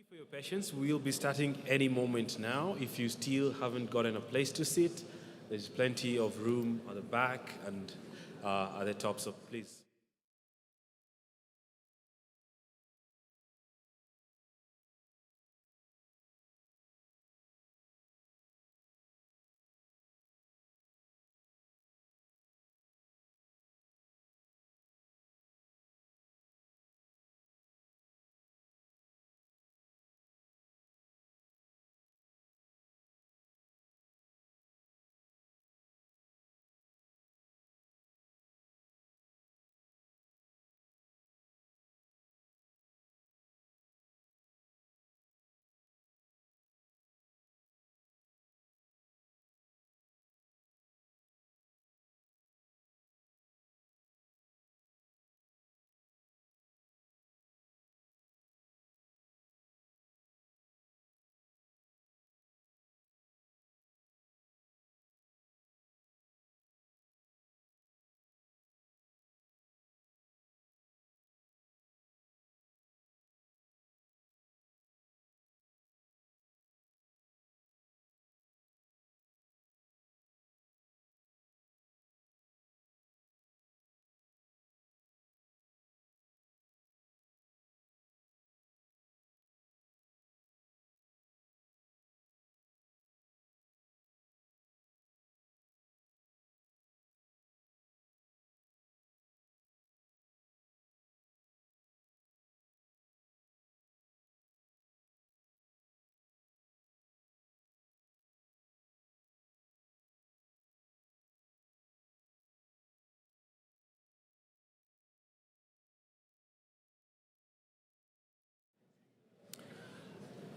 For your patience, we'll be starting any moment now. If you still haven't gotten a place to sit, there's plenty of room at the back and at the top, so please.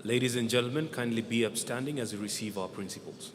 Ladies and gentlemen, kindly be upstanding as we receive our principals.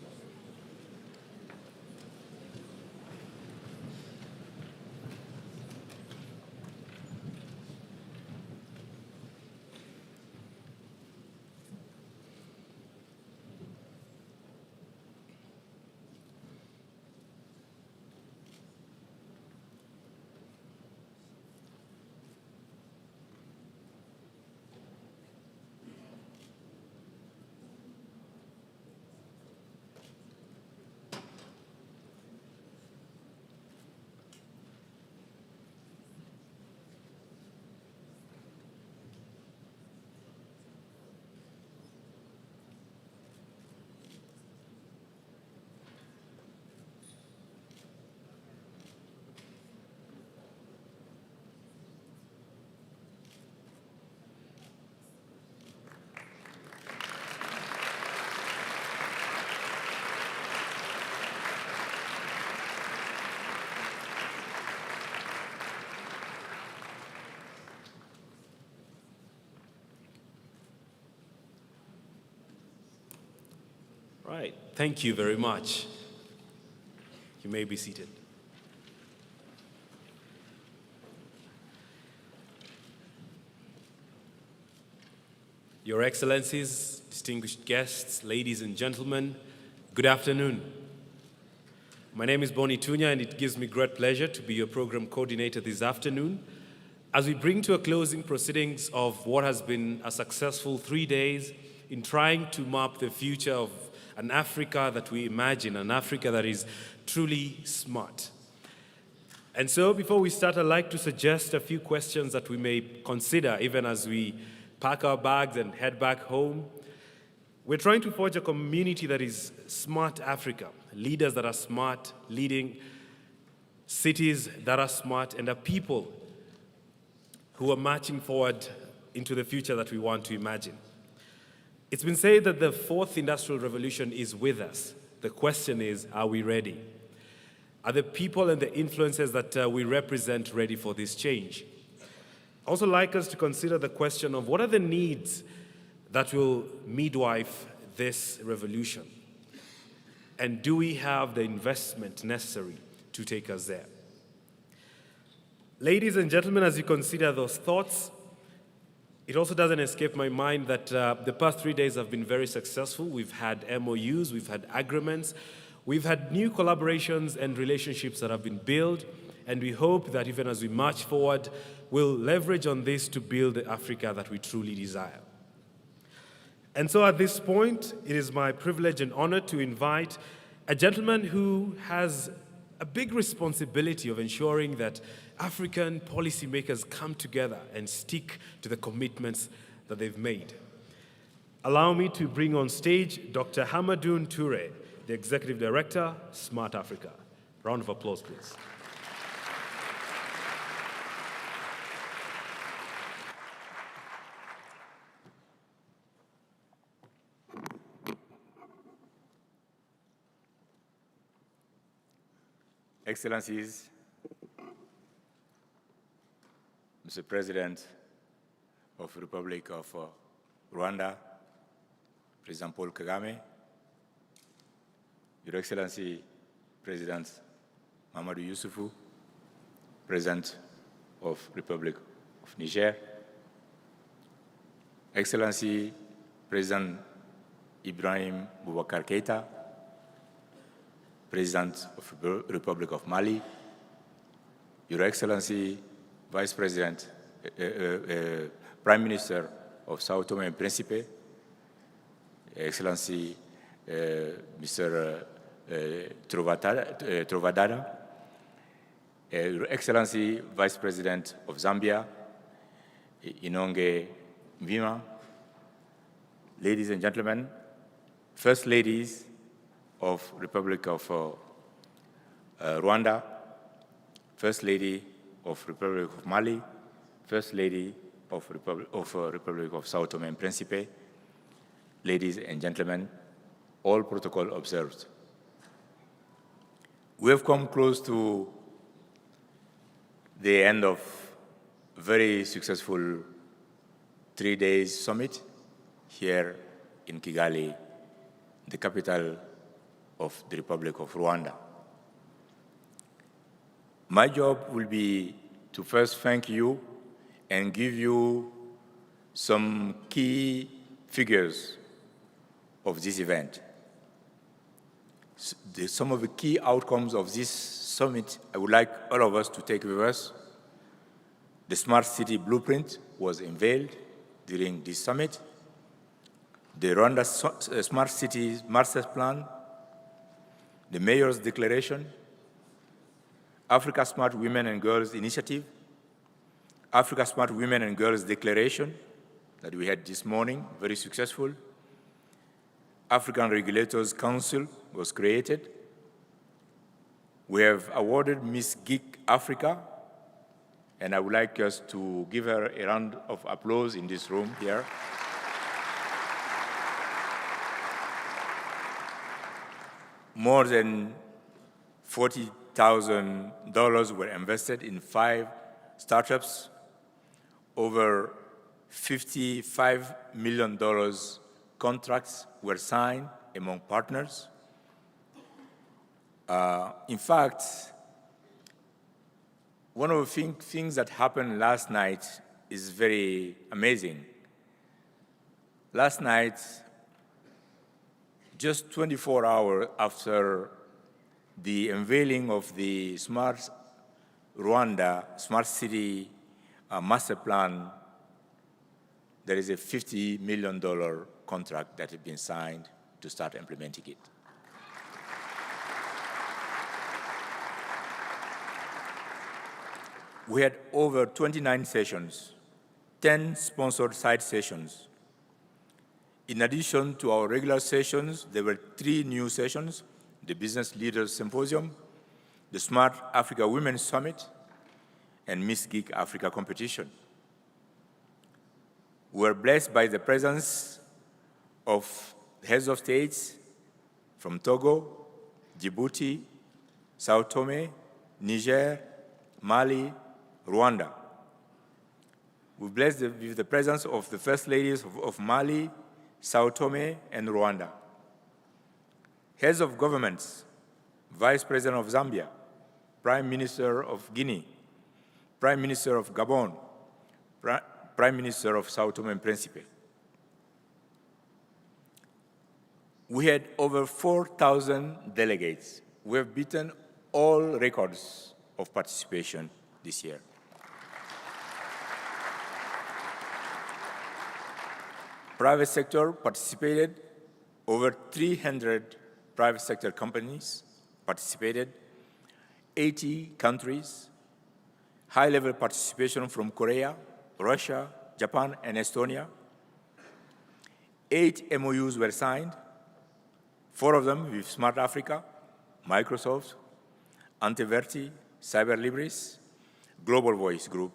Right, thank you very much. You may be seated. Your Excellencies, distinguished guests, ladies and gentlemen, good afternoon. My name is Boni Tunya, and it gives me great pleasure to be your program coordinator this afternoon as we bring to a closing proceedings of what has been a successful 3 days in trying to map the future of an Africa that we imagine, an Africa that is truly smart. And so before we start, I'd like to suggest a few questions that we may consider even as we pack our bags and head back home. We're trying to forge a community that is smart Africa, leaders that are smart, leading cities that are smart, and a people who are marching forward into the future that we want to imagine. It's been said that the fourth industrial revolution is with us. The question is, are we ready? Are the people and the influences that we represent ready for this change? I also like us to consider the question of what are the needs that will midwife this revolution? And do we have the investment necessary to take us there? Ladies and gentlemen, as you consider those thoughts, it also doesn't escape my mind that the past 3 days have been very successful. We've had MOUs, we've had agreements, we've had new collaborations and relationships that have been built, and we hope that even as we march forward, we'll leverage on this to build the Africa that we truly desire. And so at this point, it is my privilege and honor to invite a gentleman who has a big responsibility of ensuring that African policymakers come together and stick to the commitments that they've made. Allow me to bring on stage Dr. Hamadoun Toure, the Executive Director, Smart Africa. Round of applause, please. Excellencies, Mr. President of the Republic of Rwanda, President Paul Kagame, Your Excellency, President Mamadou Yusufu, President of Republic of Niger, Excellency, President Ibrahim Boubacar Keïta, President of the Republic of Mali, Your Excellency, Vice President, Prime Minister of Sao Tome and Principe, Excellency Mr. Trovadara, Your Excellency, Vice President of Zambia, Inonge Mvima, ladies and gentlemen, First Ladies of Republic of Rwanda, First Lady of Republic of Mali, First Lady of Republic of Sao Tome and Principe, ladies and gentlemen, all protocol observed. We have come close to the end of a very successful 3-day summit here in Kigali, the capital of the Republic of Rwanda. My job will be to first thank you and give you some key figures of this event. Some of the key outcomes of this summit, I would like all of us to take with us. The Smart City Blueprint was unveiled during this summit. The Rwanda Smart Cities Master Plan, the Mayor's Declaration, Africa Smart Women and Girls Initiative, Africa Smart Women and Girls Declaration that we had this morning, very successful. African Regulators Council was created. We have awarded Miss Geek Africa, and I would like us to give her a round of applause in this room here. More than $40,000 were invested in 5 startups. Over $55 million contracts were signed among partners. In fact, one of the things that happened last night is very amazing. Last night, just 24 hours after the unveiling of the Smart Rwanda Smart City Master Plan, there is a $50 million contract that has been signed to start implementing it. We had over 29 sessions, 10 sponsored side sessions. In addition to our regular sessions, there were 3 new sessions: the Business Leaders Symposium, the Smart Africa Women's Summit, and Miss Geek Africa competition. We were blessed by the presence of heads of states from Togo, Djibouti, Sao Tome, Niger, Mali, Rwanda. We're blessed with the presence of the First Ladies of Mali, Sao Tome, and Rwanda. Heads of governments, Vice President of Zambia, Prime Minister of Guinea, Prime Minister of Gabon, Prime Minister of Sao Tome and Principe. We had over 4,000 delegates. We have beaten all records of participation this year. private sector participated. Over 300 private sector companies participated, 80 countries, high-level participation from Korea, Russia, Japan, and Estonia. 8 MOUs were signed, 4 of them with Smart Africa, Microsoft, Anteverti, Cyberlibris, Global Voice Group,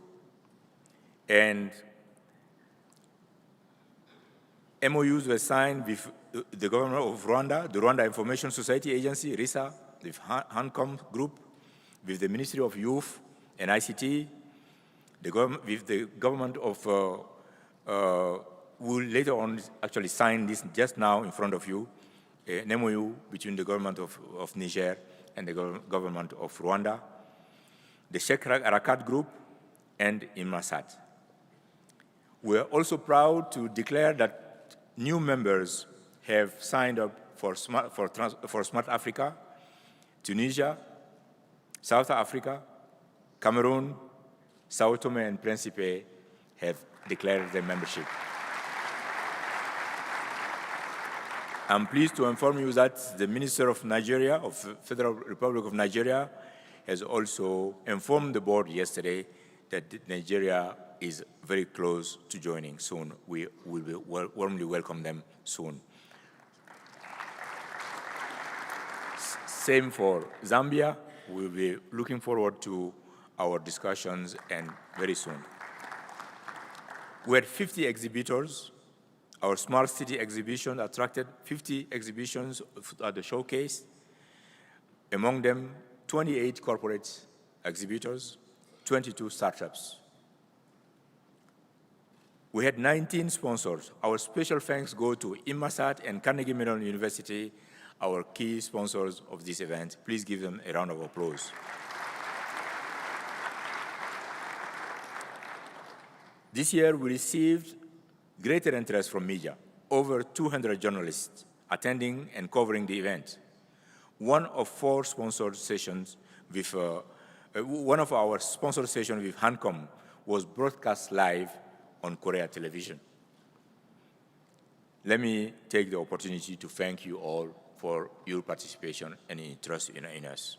and MOUs were signed with the government of Rwanda, the Rwanda Information Society Agency, RISA, with HANCOM Group, with the Ministry of Youth and ICT, with the government of, will later on actually sign this just now in front of you, an MOU between the government of Niger and the government of Rwanda, the Sheikh Arakat Group, and Inmarsat. We are also proud to declare that new members have signed up for Smart Africa. Tunisia, South Africa, Cameroon, Sao Tome and Principe have declared their membership. I'm pleased to inform you that the Minister of Nigeria, of Federal Republic of Nigeria, has also informed the board yesterday that Nigeria is very close to joining soon. We will warmly welcome them soon. Same for Zambia. We'll be looking forward to our discussions and very soon. We had 50 exhibitors. Our Smart City exhibition attracted 50 exhibitions at the showcase. Among them, 28 corporate exhibitors, 22 startups. We had 19 sponsors. Our special thanks go to Inmarsat and Carnegie Mellon University, our key sponsors of this event. Please give them a round of applause. This year, we received greater interest from media, over 200 journalists attending and covering the event. One of our sponsored sessions with HANCOM was broadcast live on Korea television. Let me take the opportunity to thank you all for your participation and interest in us.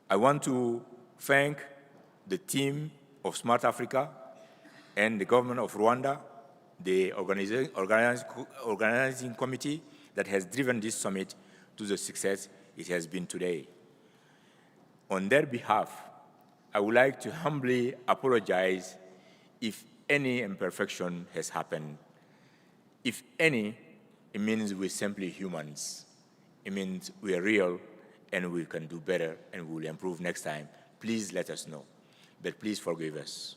I want to thank the team of Smart Africa and the government of Rwanda, the organizing committee that has driven this summit to the success it has been today. On their behalf, I would like to humbly apologize if any imperfection has happened. If any, it means we're simply humans. It means we are real and we can do better and we will improve next time. Please let us know, but please forgive us.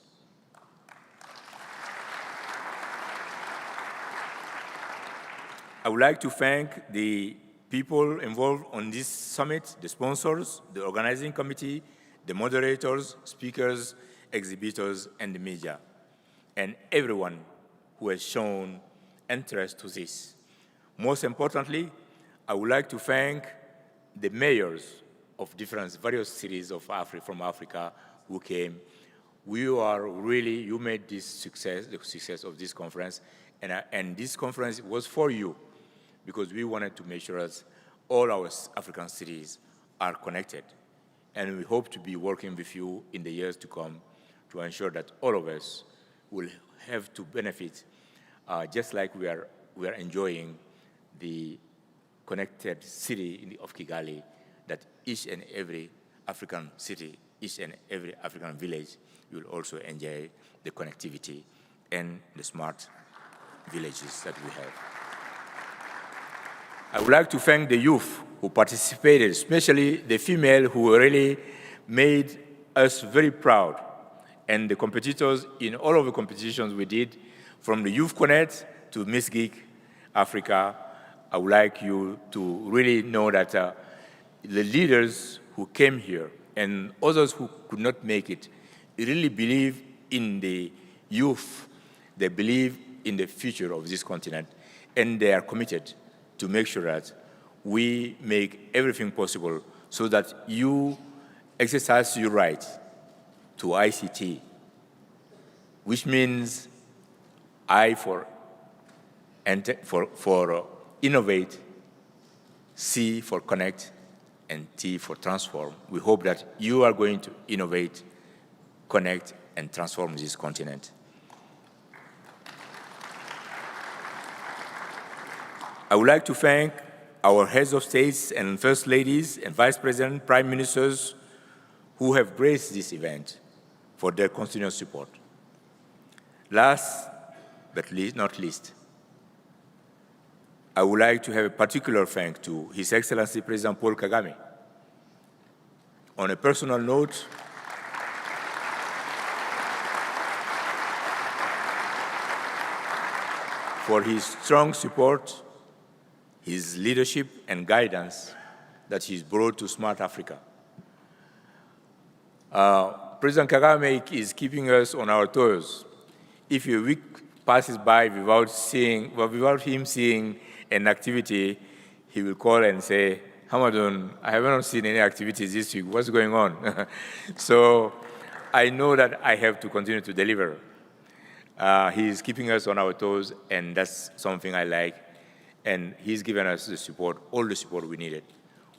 I would like to thank the people involved on this summit, the sponsors, the organizing committee, the moderators, speakers, exhibitors, and the media, and everyone who has shown interest to this. Most importantly, I would like to thank the mayors of various cities of from Africa who came. You made this success, the success of this conference, and this conference was for you, because we wanted to make sure that all our African cities are connected. And we hope to be working with you in the years to come to ensure that all of us will have to benefit, just like we are enjoying the connected city of Kigali, that each and every African city, each and every African village will also enjoy the connectivity and the smart villages that we have. I would like to thank the youth who participated, especially the female who really made us very proud, and the competitors in all of the competitions we did, from the Youth Connect to Miss Geek Africa. I would like you to really know that the leaders who came here and others who could not make it really believe in the youth. They believe in the future of this continent, and they are committed to make sure that we make everything possible so that you exercise your right to ICT, which means I for and for innovate, C for connect, and T for transform. We hope that you are going to innovate, connect, and transform this continent. I would like to thank our heads of states and first ladies and vice president, prime ministers who have graced this event for their continuous support. Last but not least, I would like to have a particular thanks to His Excellency President Paul Kagame. On a personal note, for his strong support, his leadership and guidance that he's brought to Smart Africa. President Kagame is keeping us on our toes. If a week passes by without him seeing an activity, he will call and say, Hamadoun, I haven't seen any activities this week. What's going on? So I know that I have to continue to deliver. He's keeping us on our toes, and that's something I like. And he's given us the support, all the support we needed.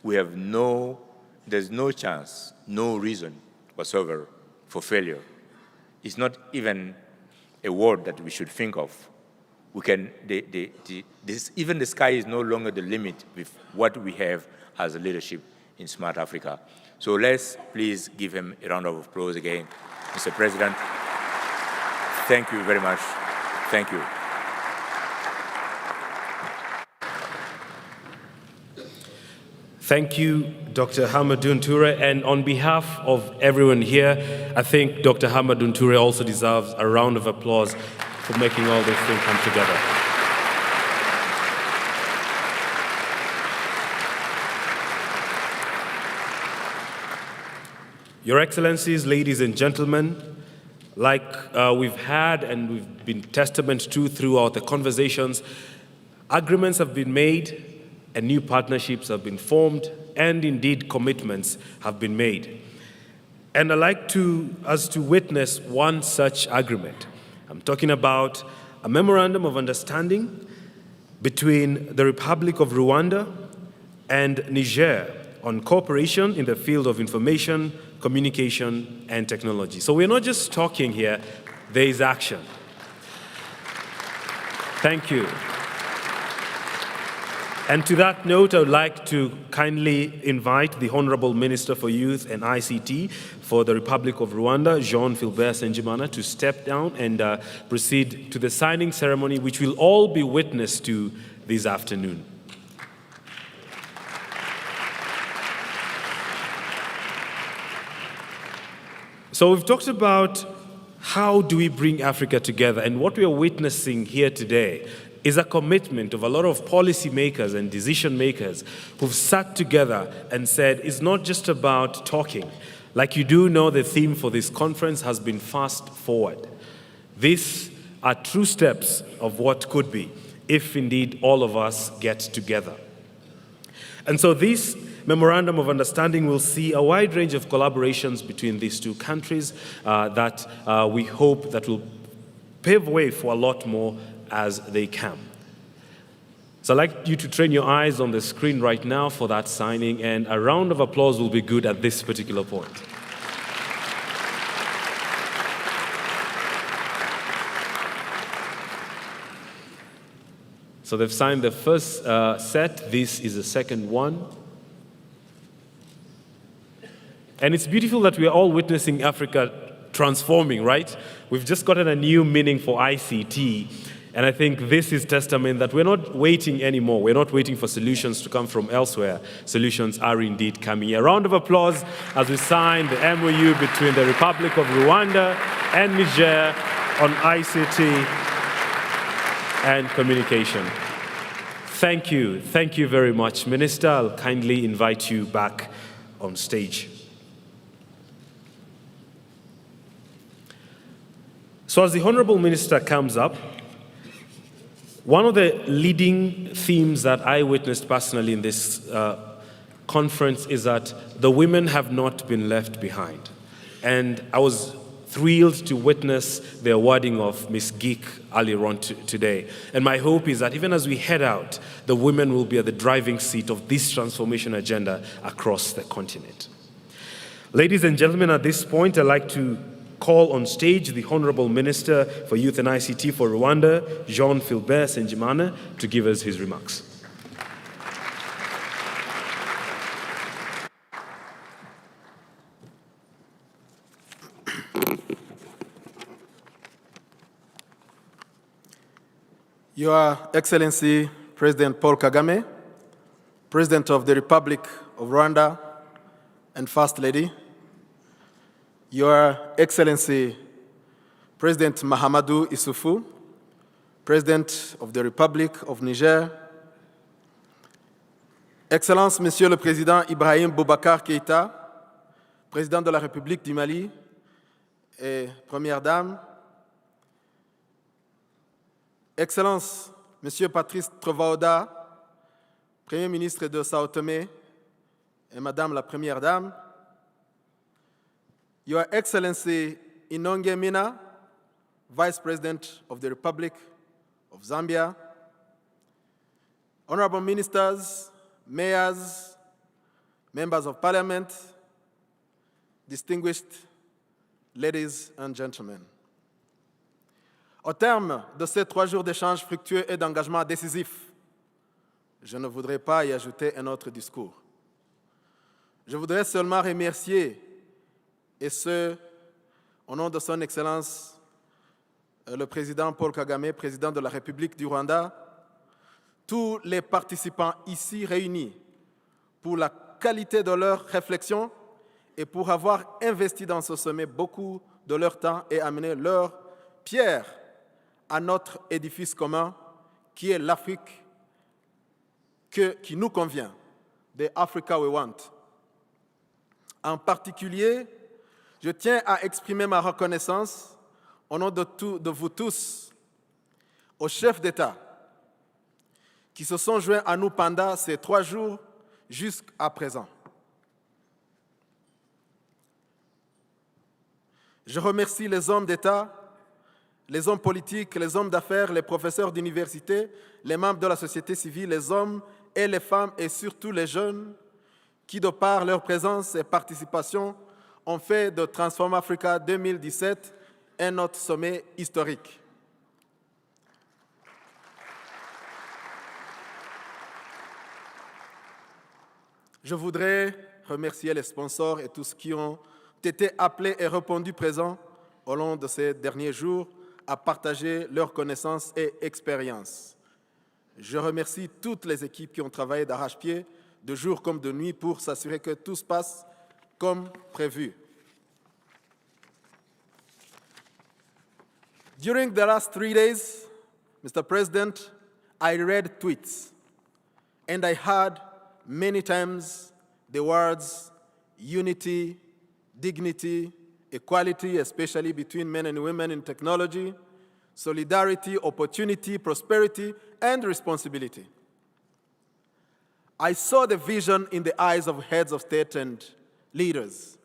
There's no chance, no reason whatsoever for failure. It's not even a word that we should think of. Even the sky is no longer the limit with what we have as a leadership in Smart Africa. So let's please give him a round of applause again. Mr. President, thank you very much. Thank you. Thank you, Dr. Hamadoun Touré. And on behalf of everyone here, I think Dr. Hamadoun Touré also deserves a round of applause for making all this thing come together. Your Excellencies, ladies and gentlemen, like we've had and we've been testament to throughout the conversations, agreements have been made and new partnerships have been formed, and indeed commitments have been made. And I'd like us to witness one such agreement. I'm talking about a memorandum of understanding between the Republic of Rwanda and Niger on cooperation in the field of information, communication, and technology. So we're not just talking here, there is action. Thank you. And to that note, I would like to kindly invite the Honorable Minister for Youth and ICT for the Republic of Rwanda, Jean-Philbert Nsengimana, to step down and proceed to the signing ceremony, which will all be witness to this afternoon. So we've talked about how do we bring Africa together, and what we are witnessing here today is a commitment of a lot of policymakers and decision makers who've sat together and said it's not just about talking. Like you do know, the theme for this conference has been fast forward. These are true steps of what could be if indeed all of us get together. And so this memorandum of understanding will see a wide range of collaborations between these two countries that we hope that will pave way for a lot more as they come. So I'd like you to train your eyes on the screen right now for that signing, and a round of applause will be good at this particular point. So they've signed the first set. This is the second one. And it's beautiful that we are all witnessing Africa transforming, right? We've just gotten a new meaning for ICT. And I think this is testament that we're not waiting anymore. We're not waiting for solutions to come from elsewhere. Solutions are indeed coming. A round of applause as we sign the MOU between the Republic of Rwanda and Niger on ICT and communication. Thank you. Thank you very much. Minister, I'll kindly invite you back on stage. So as the Honorable Minister comes up, one of the leading themes that I witnessed personally in this conference is that the women have not been left behind. And I was thrilled to witness the awarding of Miss Geek earlier on today. And my hope is that even as we head out, the women will be at the driving seat of this transformation agenda across the continent. Ladies and gentlemen, at this point, I'd like to call on stage the Honorable Minister for Youth and ICT for Rwanda, Jean-Philbert Nsengimana, to give us his remarks. Your Excellency, President Paul Kagame, President of the Republic of Rwanda, and First Lady, Your Excellency, President Mahamadou Issoufou, President of the Republic of Niger, Excellence Monsieur le Président Ibrahim Boubacar Keïta, Président de la République du Mali et Première Dame, Excellence Monsieur Patrice Trovoada, Premier ministre de Sao Tomé et Madame la Première Dame, Your Excellency Inonge Mina, Vice President of the Republic of Zambia, Honorable Ministers, Mayors, Members of Parliament, distinguished ladies and gentlemen. Au terme de ces 3 jours d'échanges fructueux et d'engagement décisif, je ne voudrais pas y ajouter un autre discours. Je voudrais seulement remercier, et ce, au nom de son Excellence, le Président Paul Kagame, Président de la République du Rwanda, tous les participants ici réunis pour la qualité de leur réflexion et pour avoir investi dans ce sommet beaucoup de leur temps et amené leur pierre à notre édifice commun qui est l'Afrique qui nous convient, the Africa we want. En particulier, je tiens à exprimer ma reconnaissance au nom de vous tous, aux chefs d'État qui se sont joints à nous pendant ces 3 jours jusqu'à présent. Je remercie les hommes d'État, les hommes politiques, les hommes d'affaires, les professeurs d'université, les membres de la société civile, les hommes et les femmes et surtout les jeunes qui, de par leur présence et participation, ont fait de Transform Africa 2017 un autre sommet historique. Je voudrais remercier les sponsors et tous qui ont été appelés et répondus présents au long de ces derniers jours à partager leurs connaissances et expériences. Je remercie toutes les équipes qui ont travaillé d'arrache-pied, de jour comme de nuit, pour s'assurer que tout se passe comme prévu. During the last 3 days, Mr. President, I read tweets, and I heard many times the words unity, dignity, equality, especially between men and women in technology, solidarity, opportunity, prosperity, and responsibility. I saw the vision in the eyes of heads of state and leaders,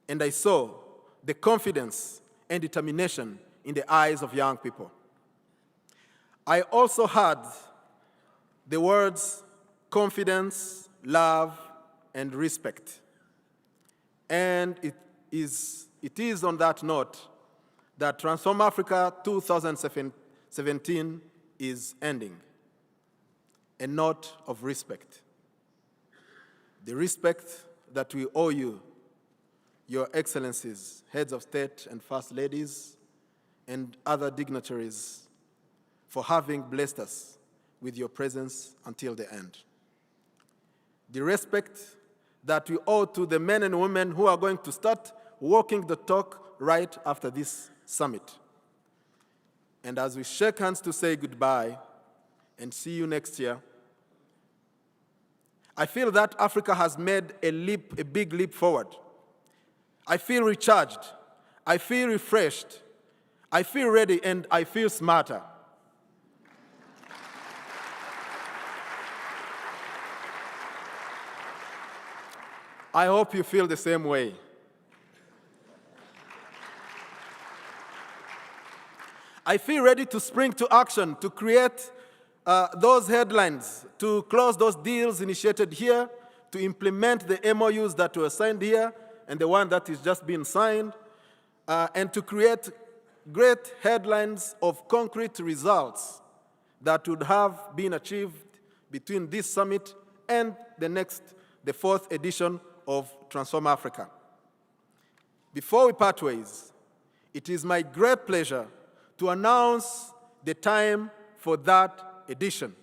and I saw the confidence and determination in the eyes of young people. I also heard the words confidence, love, and respect. And it is on that note that Transform Africa 2017 is ending. A note of respect. The respect that we owe you, Your Excellencies, heads of state and first ladies, and other dignitaries, for having blessed us with your presence until the end. The respect that we owe to the men and women who are going to start walking the talk right after this summit. And as we shake hands to say goodbye and see you next year, I feel that Africa has made a big leap forward. I feel recharged, I feel refreshed, I feel ready, and I feel smarter. I hope you feel the same way. I feel ready to spring to action to create those headlines, to close those deals initiated here, to implement the MOUs that were signed here and the one that is just being signed, and to create great headlines of concrete results that would have been achieved between this summit and the fourth edition of Transform Africa. Before we part ways, it is my great pleasure to announce the time for that edition.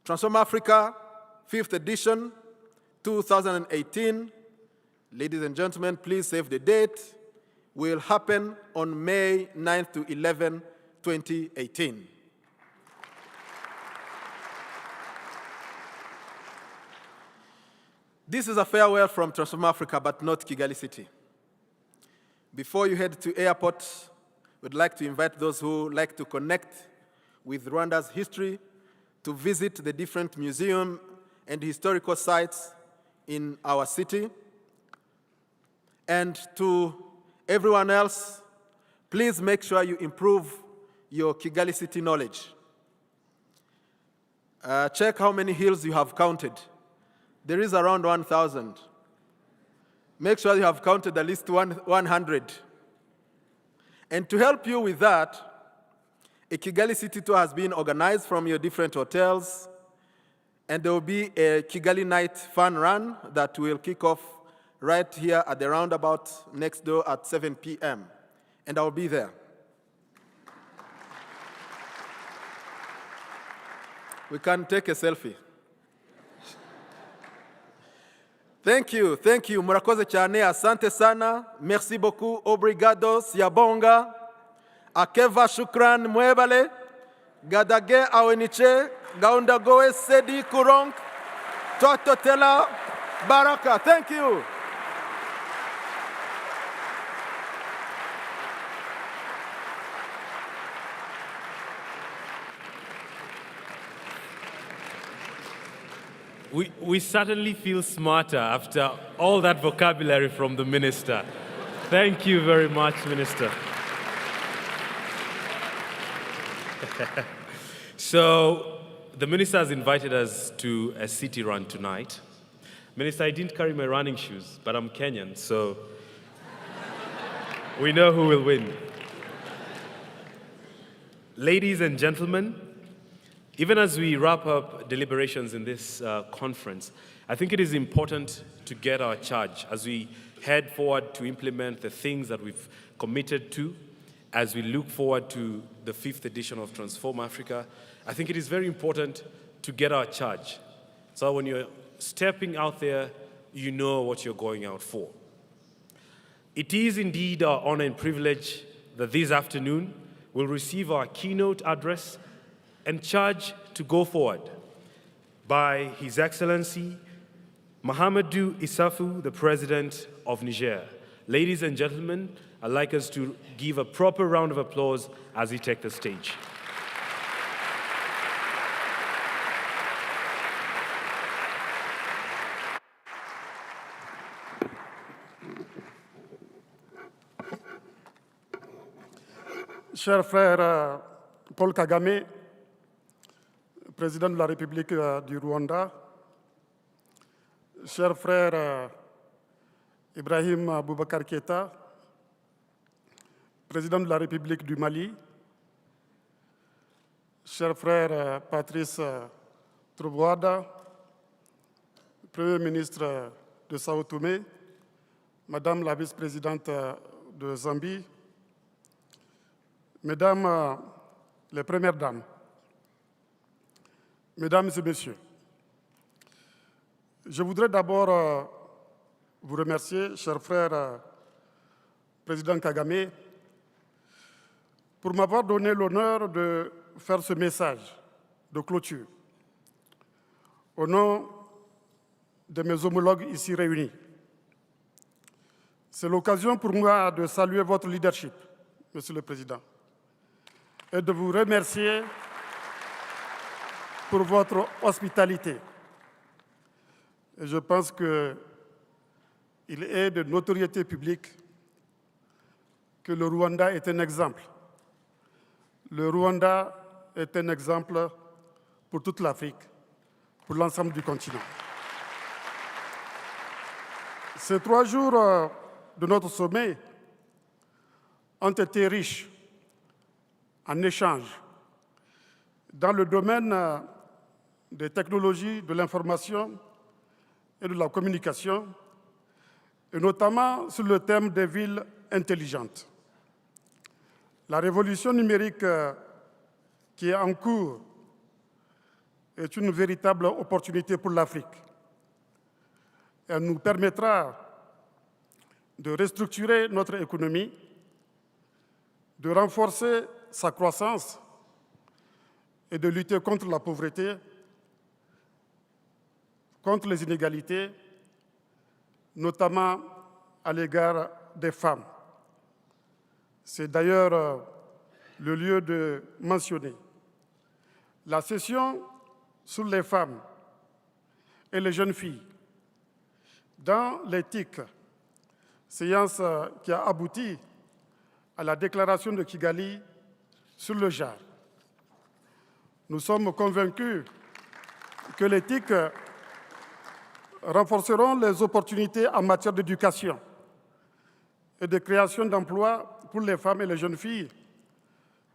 Transform Africa, 5th edition, 2018. Ladies and gentlemen, please save the date. Will happen on May 9th to 11, 2018. This is a farewell from Transform Africa, but not Kigali City. Before you head to airport, we'd like to invite those who like to connect with Rwanda's history to visit the different museums and historical sites in our city. And to everyone else, please make sure you improve your Kigali City knowledge. Check how many hills you have counted. There is around 1,000. Make sure you have counted at least 100. And to help you with that, a Kigali City tour has been organized from your different hotels, and there will be a Kigali Night Fun Run that will kick off right here at the roundabout next door at 7 p.m., and I will be there. We can take a selfie. Thank you. Murakoze cyane, asante sana, merci beaucoup, obrigado, siyabonga, akeva shukran mwebale, gadage aweniche, gaundagoe sedi kurong, tototela baraka. Thank you. We certainly feel smarter after all that vocabulary from the minister. Thank you very much, Minister. So, the minister has invited us to a city run tonight. Minister, I didn't carry my running shoes, but I'm Kenyan, so we know who will win. Ladies and gentlemen, even as we wrap up deliberations in this conference, I think it is important to get our charge as we head forward to implement the things that we've committed to, as we look forward to the 5th edition of Transform Africa. I think it is very important to get our charge. So when you're stepping out there, you know what you're going out for. It is indeed our honor and privilege that this afternoon we'll receive our keynote address and charge to go forward by His Excellency Mahamadou Issoufou, the President of Niger. Ladies and gentlemen, I'd like us to give a proper round of applause as he takes the stage. Cher frère Paul Kagame, Président de la République du Rwanda, cher frère Ibrahim Boubacar Keïta, Président de la République du Mali, cher frère Patrice Trovoada, Premier ministre de Sao Tomé, Madame la vice-présidente de Zambie, Mesdames les premières dames, Mesdames et Messieurs, je voudrais d'abord vous remercier, cher frère Président Kagame, pour m'avoir donné l'honneur de faire ce message de clôture au nom de mes homologues ici réunis. C'est l'occasion pour moi de saluer votre leadership, Monsieur le Président, et de vous remercier pour votre hospitalité. Et je pense qu'il est de notoriété publique que le Rwanda est un exemple Le Rwanda est un exemple pour toute l'Afrique, pour l'ensemble du continent. Ces 3 jours de notre sommet ont été riches en échanges dans le domaine des technologies de l'information et de la communication, et notamment sur le thème des villes intelligentes. La révolution numérique qui est en cours est une véritable opportunité pour l'Afrique. Elle nous permettra de restructurer notre économie, de renforcer sa croissance et de lutter contre la pauvreté, contre les inégalités, notamment à l'égard des femmes. C'est d'ailleurs le lieu de mentionner la session sur les femmes et les jeunes filles dans l'éthique, séance qui a abouti à la déclaration de Kigali sur le genre. Nous sommes convaincus que l'éthique renforceront les opportunités en matière d'éducation et de création d'emplois pour les femmes et les jeunes filles,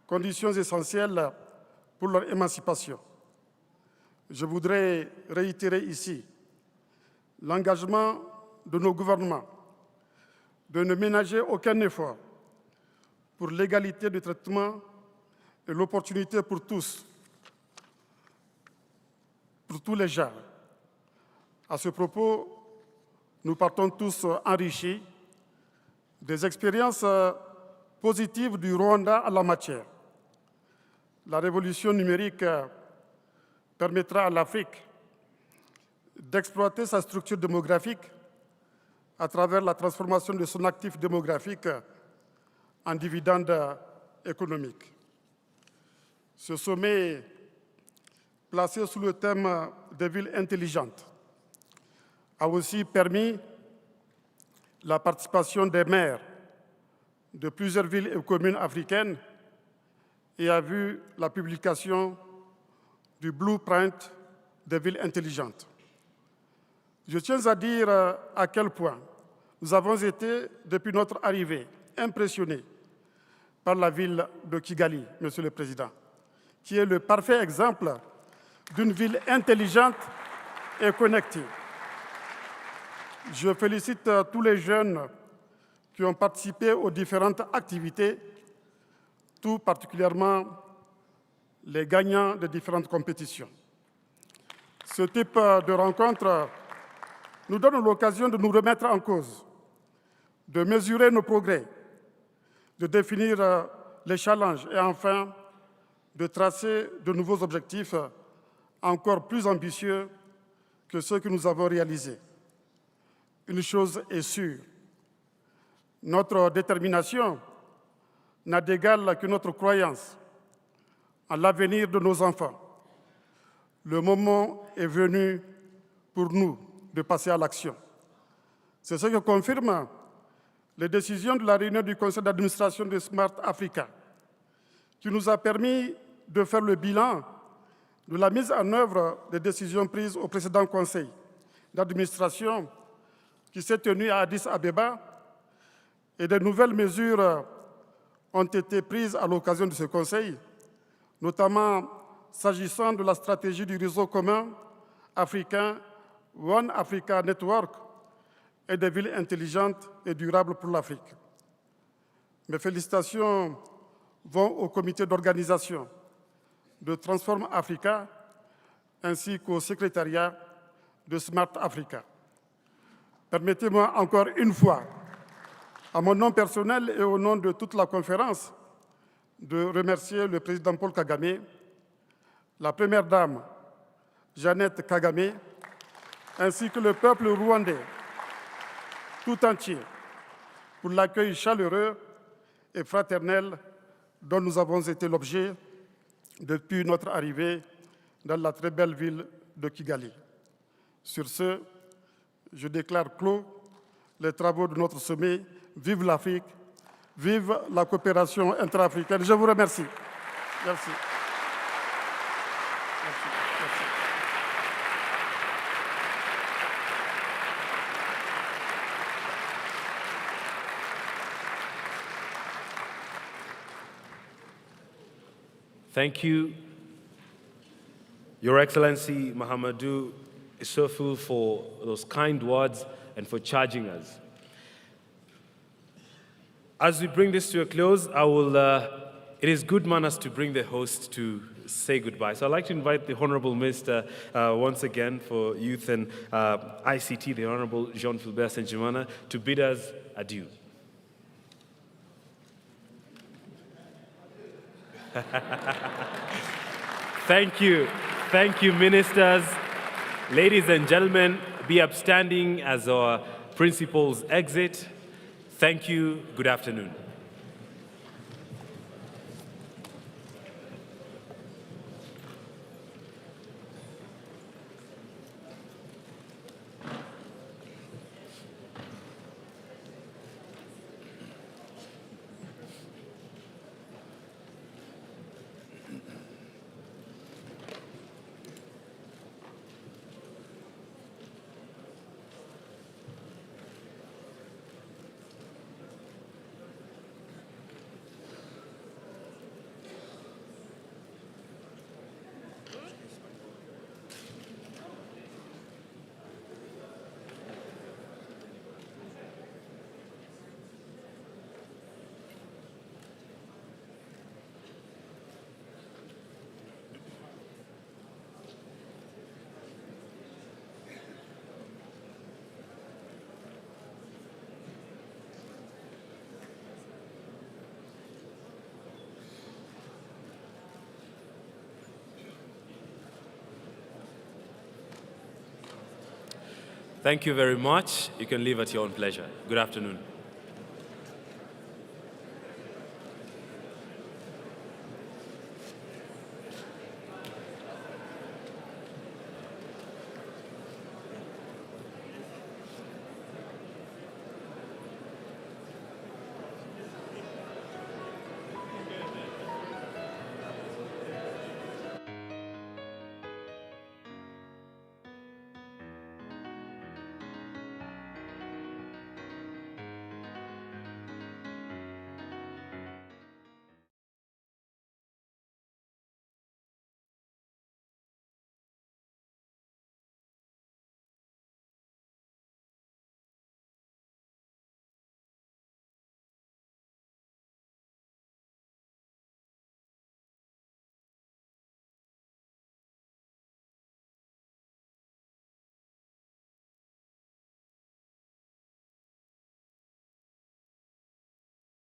conditions essentielles pour leur émancipation. Je voudrais réitérer ici l'engagement de nos gouvernements de ne ménager aucun effort pour l'égalité de traitement et l'opportunité pour tous les genres. À ce propos, nous partons tous enrichis des expériences positives du Rwanda en la matière. La révolution numérique permettra à l'Afrique d'exploiter sa structure démographique à travers la transformation de son actif démographique en dividende économique. Ce sommet, placé sous le thème des villes intelligentes, a aussi permis la participation des maires de plusieurs villes et communes africaines et a vu la publication du blueprint des villes intelligentes. Je tiens à dire à quel point nous avons été, depuis notre arrivée, impressionnés par la ville de Kigali, Monsieur le Président, qui est le parfait exemple d'une ville intelligente et connectée. Je félicite tous les jeunes qui ont participé aux différentes activités, tout particulièrement les gagnants des différentes compétitions. Ce type de rencontre nous donne l'occasion de nous remettre en cause, de mesurer nos progrès, de définir les challenges et enfin de tracer de nouveaux objectifs encore plus ambitieux que ceux que nous avons réalisés. Une chose est sûre, notre détermination n'a d'égal que notre croyance en l'avenir de nos enfants. Le moment est venu pour nous de passer à l'action. C'est ce que confirment les décisions de la réunion du conseil d'administration de Smart Africa, qui nous a permis de faire le bilan de la mise en œuvre des décisions prises au précédent conseil d'administration qui s'est tenu à Addis Abeba, et de nouvelles mesures ont été prises à l'occasion de ce conseil, notamment s'agissant de la stratégie du réseau commun africain One Africa Network et des villes intelligentes et durables pour l'Afrique. Mes félicitations vont au comité d'organisation de Transform Africa ainsi qu'au secrétariat de Smart Africa. Permettez-moi encore une fois, à mon nom personnel et au nom de toute la conférence, de remercier le président Paul Kagame, la première dame Jeannette Kagame, ainsi que le peuple rwandais tout entier pour l'accueil chaleureux et fraternel dont nous avons été l'objet depuis notre arrivée dans la très belle ville de Kigali. Sur ce, je déclare clos les travaux de notre sommet. Vive l'Afrique, vive la coopération intra-africaine. Je vous remercie. Merci. Merci. Merci. Thank you, Your Excellency Mahamadou Issoufou, for those kind words and for charging us. As we bring this to a close, it is good manners to bring the host to say goodbye. So I'd like to invite the Honorable Minister once again for Youth and ICT, the Honorable Jean-Philbert Saint-Germain, to bid us adieu. Thank you, ministers. Ladies and gentlemen, be upstanding as our principals exit. Thank you. Good afternoon. Thank you very much. You can leave at your own pleasure. Good afternoon.